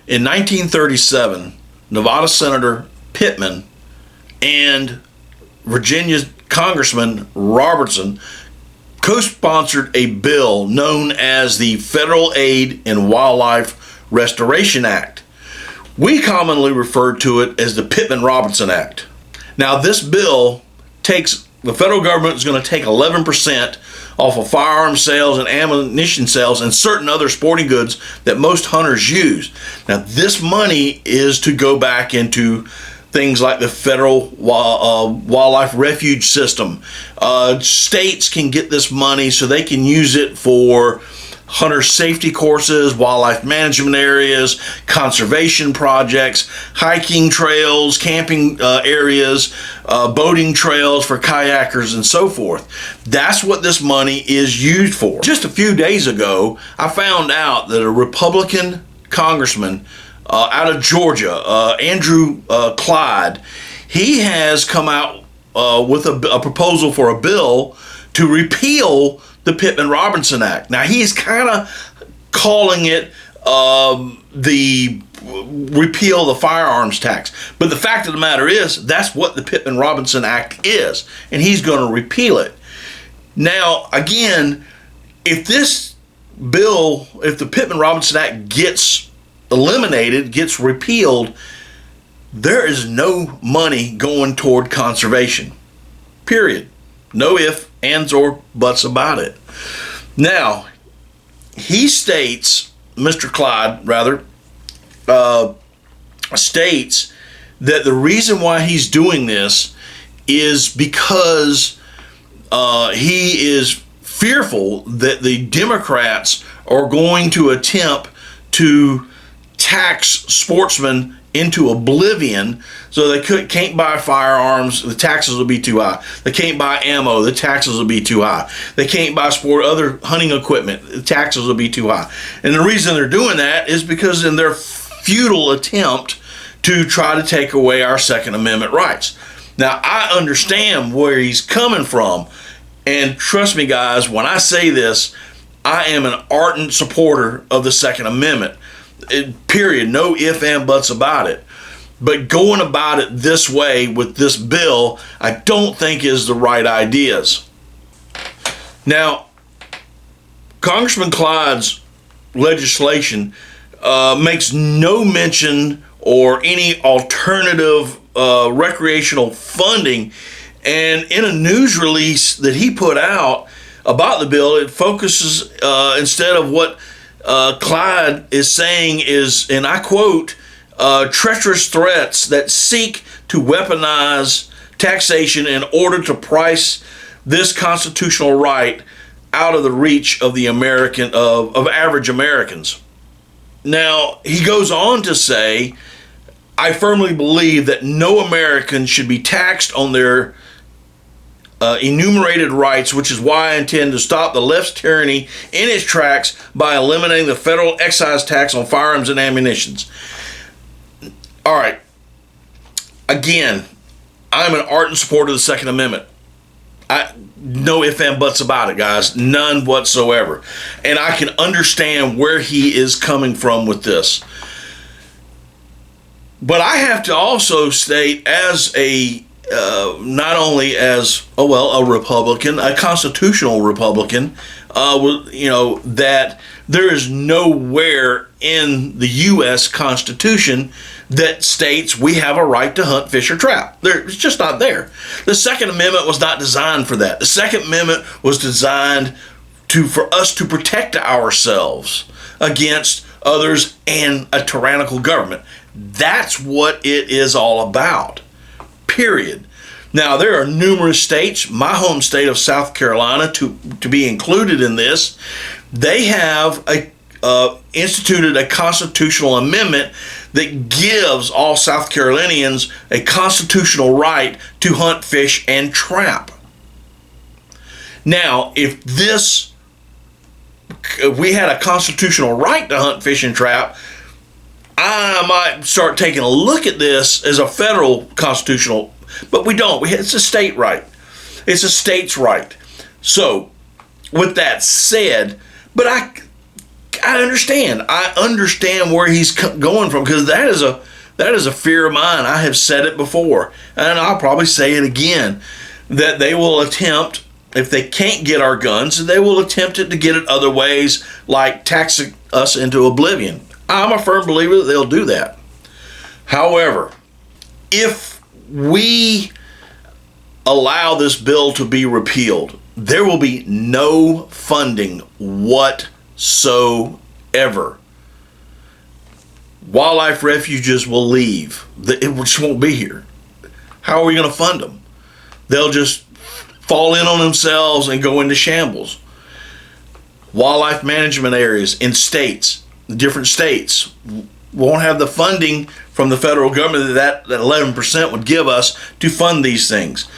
In 1937, Nevada Senator Pittman and Virginia Congressman Robertson co-sponsored a bill known as the Federal Aid and Wildlife Restoration Act. We commonly refer to it as the Pittman-Robertson Act. Now, this bill the federal government is going to take 11% off of firearm sales and ammunition sales and certain other sporting goods that most hunters use. Now, this money is to go back into things like the federal wildlife refuge system. States can get this money so they can use it for hunter safety courses, wildlife management areas, conservation projects, hiking trails, camping areas, boating trails for kayakers, and so forth. That's what this money is used for. Just a few days ago, I found out that a Republican congressman out of Georgia, Andrew Clyde, he has come out with a proposal for a bill to repeal the Pittman-Robertson Act. Now, he's kind of calling it the repeal the firearms tax. But the fact of the matter is, that's what the Pittman-Robertson Act is, and he's going to repeal it. Now, again, if this bill, if the Pittman-Robertson Act gets eliminated, gets repealed, there is no money going toward conservation. Period. No ifs, ands, or buts about it. Now, he states, Mr. Clyde, rather, states that the reason why he's doing this is because he is fearful that the Democrats are going to attempt to tax sportsmen into oblivion, so they can't buy firearms, the taxes will be too high. They can't buy ammo, the taxes will be too high. They can't buy other hunting equipment, the taxes will be too high. And the reason they're doing that is because in their futile attempt to try to take away our Second Amendment rights. Now, I understand where he's coming from, and trust me, guys, when I say this, I am an ardent supporter of the Second Amendment. Period. No ifs, and buts about it. But going about it this way with this bill, I don't think is the right ideas. Now, Congressman Clyde's legislation makes no mention or any alternative recreational funding. And in a news release that he put out about the bill, it focuses, instead of what Clyde is saying is, and I quote, treacherous threats that seek to weaponize taxation in order to price this constitutional right out of the reach of the average Americans. Now, he goes on to say, I firmly believe that no American should be taxed on their enumerated rights, which is why I intend to stop the left's tyranny in its tracks by eliminating the federal excise tax on firearms and ammunitions. All right. Again, I'm an ardent supporter of the Second Amendment. No ifs, and buts about it, guys. None whatsoever. And I can understand where he is coming from with this. But I have to also state, as not only as a Republican, a constitutional Republican, that there is nowhere in the U.S. Constitution that states we have a right to hunt, fish, or trap. It's just not there. The Second Amendment was not designed for that. The Second Amendment was designed for us to protect ourselves against others and a tyrannical government. That's what it is all about. Period. Now, there are numerous states, my home state of South Carolina, to be included in this. They have instituted a constitutional amendment that gives all South Carolinians a constitutional right to hunt, fish, and trap. Now, if we had a constitutional right to hunt, fish, and trap, I might start taking a look at this as a federal constitutional, but we don't. It's a state right. It's a state's right. So, with that said, but I understand. I understand where he's going from, because that is a fear of mine. I have said it before, and I'll probably say it again, that they will attempt, if they can't get our guns, they will attempt it to get it other ways, like taxing us into oblivion. I'm a firm believer that they'll do that. However, if we allow this bill to be repealed, there will be no funding whatsoever. Wildlife refuges will leave. It just won't be here. How are we going to fund them? They'll just fall in on themselves and go into shambles. Wildlife management areas in states, different states, won't have the funding from the federal government that 11% would give us to fund these things.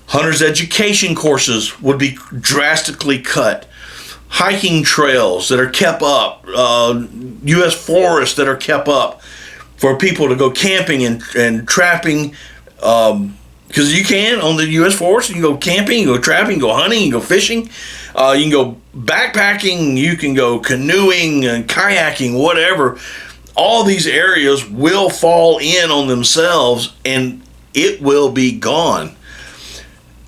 Hunters' education courses would be drastically cut. Hiking trails that are kept up, U.S. forests that are kept up for people to go camping and trapping, because you can on the U.S. forest. You can go camping, you can go trapping, you can go hunting, you can go fishing, you can go backpacking, you can go canoeing and kayaking, whatever. All these areas will fall in on themselves, and it will be gone.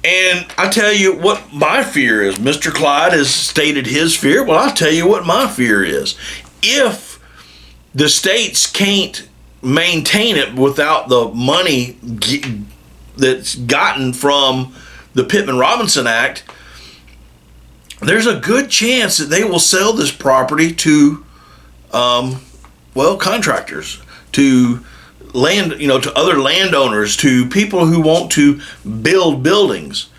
And I tell you what my fear is. Mr. Clyde has stated his fear. Well, I'll tell you what my fear is. If the states can't maintain it without the money that's gotten from the Pittman-Robertson Act, there's a good chance that they will sell this property to, contractors, to to other landowners, to people who want to build buildings.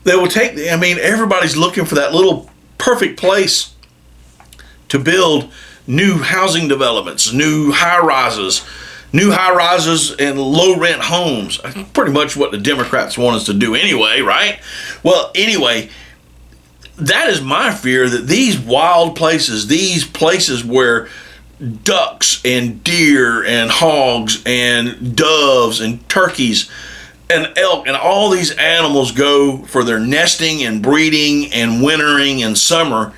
They will take, everybody's looking for that little perfect place to build new housing developments, new high-rises and low-rent homes. Pretty much what the Democrats want us to do anyway, right? Well, anyway, that is my fear, that these wild places, these places where ducks and deer and hogs and doves and turkeys and elk and all these animals go for their nesting and breeding and wintering and summer,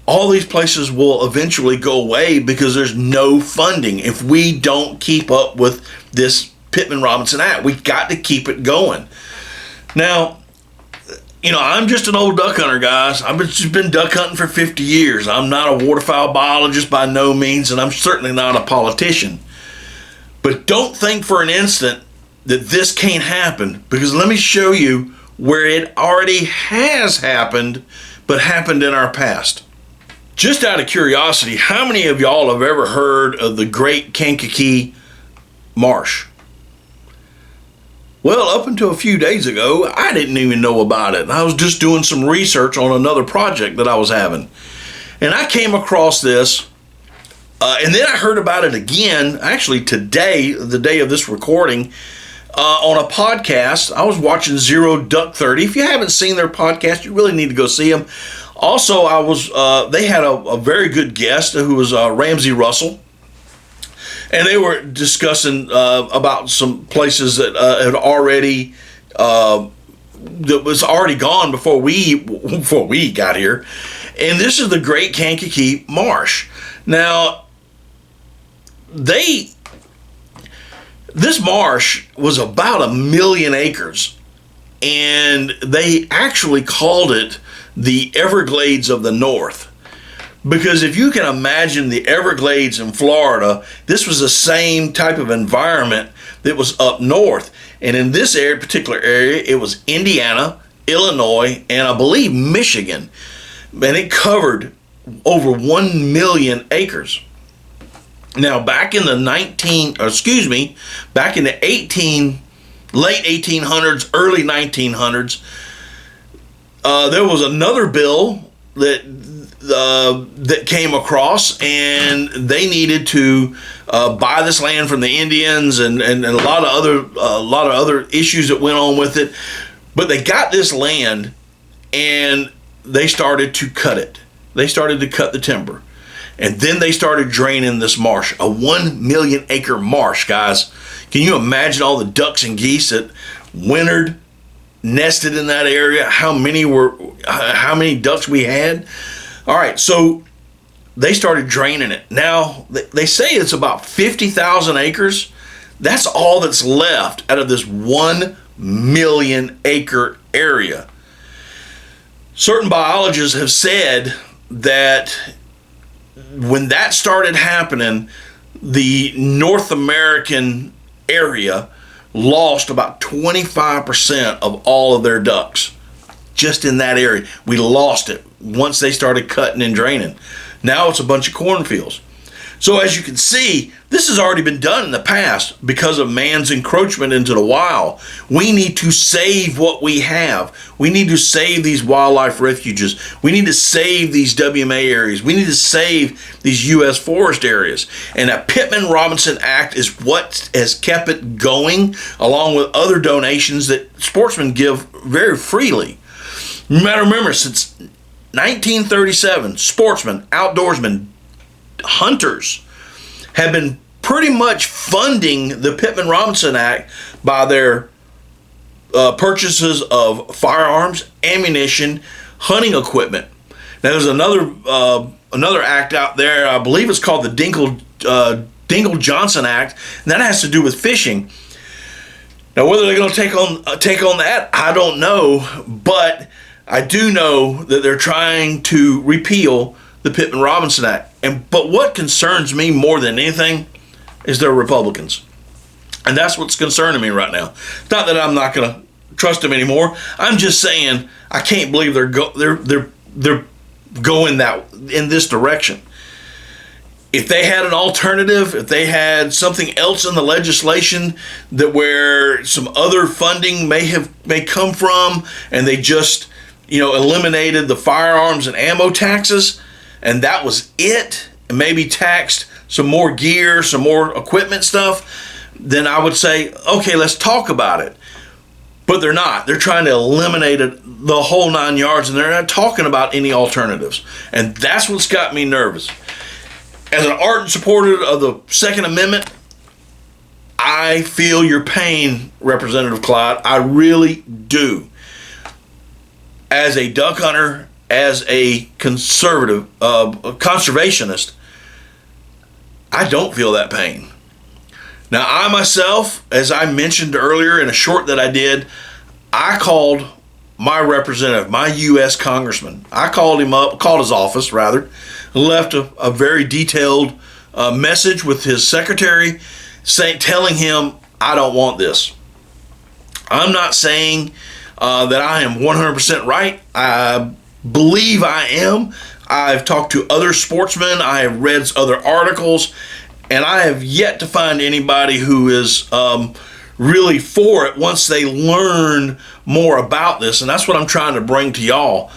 all these places will eventually go away because there's no funding. If we don't keep up with this Pittman-Robertson Act, we've got to keep it going. Now, I'm just an old duck hunter, guys. I've just been duck hunting for 50 years. I'm not a waterfowl biologist by no means, and I'm certainly not a politician. But don't think for an instant that this can't happen, because let me show you where it already has happened, but happened in our past. Just out of curiosity, how many of y'all have ever heard of the Great Kankakee Marsh? Well, up until a few days ago, I didn't even know about it. I was just doing some research on another project that I was having. And I came across this, and then I heard about it again, actually today, the day of this recording, on a podcast. I was watching Zero Duck 30. If you haven't seen their podcast, you really need to go see them. Also, they had a very good guest who was Ramsey Russell. And they were discussing about some places that had already that was already gone before we got here. And this is the Great Kankakee Marsh. Now, this marsh was about 1 million acres, and they actually called it the Everglades of the North. Because if you can imagine the Everglades in Florida, this was the same type of environment that was up north. And in this particular area, it was Indiana, Illinois, and I believe Michigan. And it covered over 1 million acres. Now, back in the late 1800s, early 1900s, there was another bill that came across, and they needed to buy this land from the Indians and a lot of other issues that went on with it. But they got this land, and they started to cut it. They started to cut the timber, and then they started draining this marsh, a 1 million acre marsh, guys. Can you imagine all the ducks and geese that wintered, nested in that area? How many ducks we had? All right, so they started draining it. Now, they say it's about 50,000 acres. That's all that's left out of this 1 million acre area. Certain biologists have said that when that started happening, the North American area lost about 25% of all of their ducks. Just in that area. We lost it once they started cutting and draining. Now it's a bunch of cornfields. So as you can see, this has already been done in the past because of man's encroachment into the wild. We need to save what we have. We need to save these wildlife refuges. We need to save these WMA areas. We need to save these U.S. forest areas. And that Pittman-Robertson Act is what has kept it going, along with other donations that sportsmen give very freely. Remember, since 1937, sportsmen, outdoorsmen, hunters have been pretty much funding the Pittman-Robertson Act by their purchases of firearms, ammunition, hunting equipment. Now, there's another act out there. I believe it's called the Dingell-Johnson Act, and that has to do with fishing. Now, whether they're going to take on that, I don't know, but I do know that they're trying to repeal the Pittman-Robertson Act. But what concerns me more than anything is they're Republicans. And that's what's concerning me right now. It's not that I'm not going to trust them anymore. I'm just saying I can't believe they're going in this direction. If they had an alternative, if they had something else in the legislation that where some other funding may come from, and they just eliminated the firearms and ammo taxes, and that was it, and maybe taxed some more gear, some more equipment stuff, then I would say, okay, let's talk about it. But they're not. They're trying to eliminate it, the whole 9 yards, and they're not talking about any alternatives. And that's what's got me nervous. As an ardent supporter of the Second Amendment, I feel your pain, Representative Clyde. I really do. As a duck hunter, as a conservative, conservationist, I don't feel that pain. Now, I myself, as I mentioned earlier in a short that I did, I called my representative, my U.S. congressman. I called him up, called his office rather, left a very detailed message with his secretary, telling him, I don't want this. I'm not saying that I am 100% right. I believe I am. I've talked to other sportsmen. I have read other articles, and I have yet to find anybody who is really for it once they learn more about this. And that's what I'm trying to bring to y'all.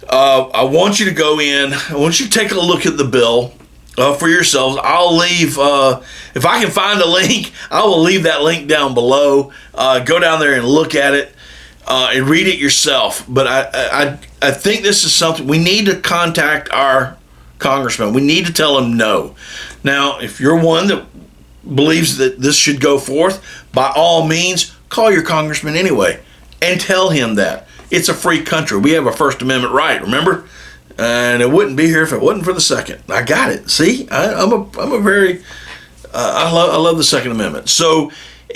I want you to go in. I want you to take a look at the bill for yourselves. I'll leave, if I can find a link, I will leave that link down below. Go down there and look at it and read it yourself. But I think this is something we need to contact our congressman. We need to tell him no. Now, if you're one that believes that this should go forth, by all means, call your congressman anyway and tell him that. It's a free country. We have a First Amendment right, remember? And it wouldn't be here if it wasn't for the Second. I got it. See, I love the Second Amendment. So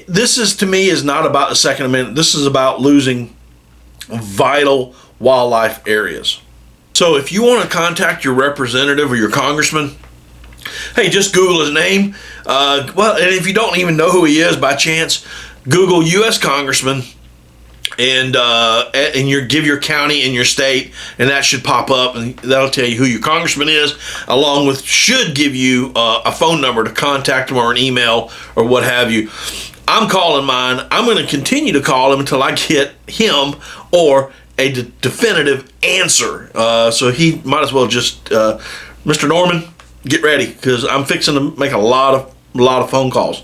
this is, to me, is not about the Second Amendment. This is about losing vital wildlife areas. So if you want to contact your representative or your congressman, hey, just Google his name. And if you don't even know who he is by chance, Google U.S. Congressman and give your county and your state, and that should pop up, and that'll tell you who your congressman is, along with should give you a phone number to contact him or an email or what have you. I'm calling mine. I'm going to continue to call him until I get him or a definitive answer. So he might as well just, Mr. Norman, get ready, because I'm fixing to make a lot of phone calls.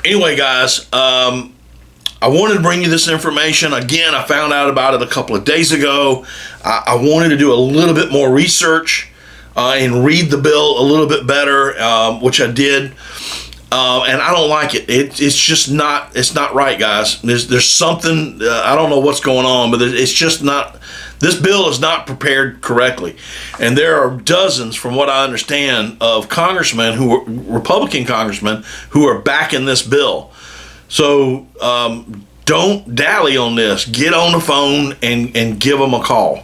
Anyway, guys, I wanted to bring you this information. Again, I found out about it a couple of days ago. I wanted to do a little bit more research and read the bill a little bit better, which I did. And I don't like it. It's just not. It's not right, guys. There's something. I don't know what's going on, but it's just not. This bill is not prepared correctly. And there are dozens, from what I understand, of congressmen Republican congressmen who are backing this bill. So don't dally on this. Get on the phone and give them a call.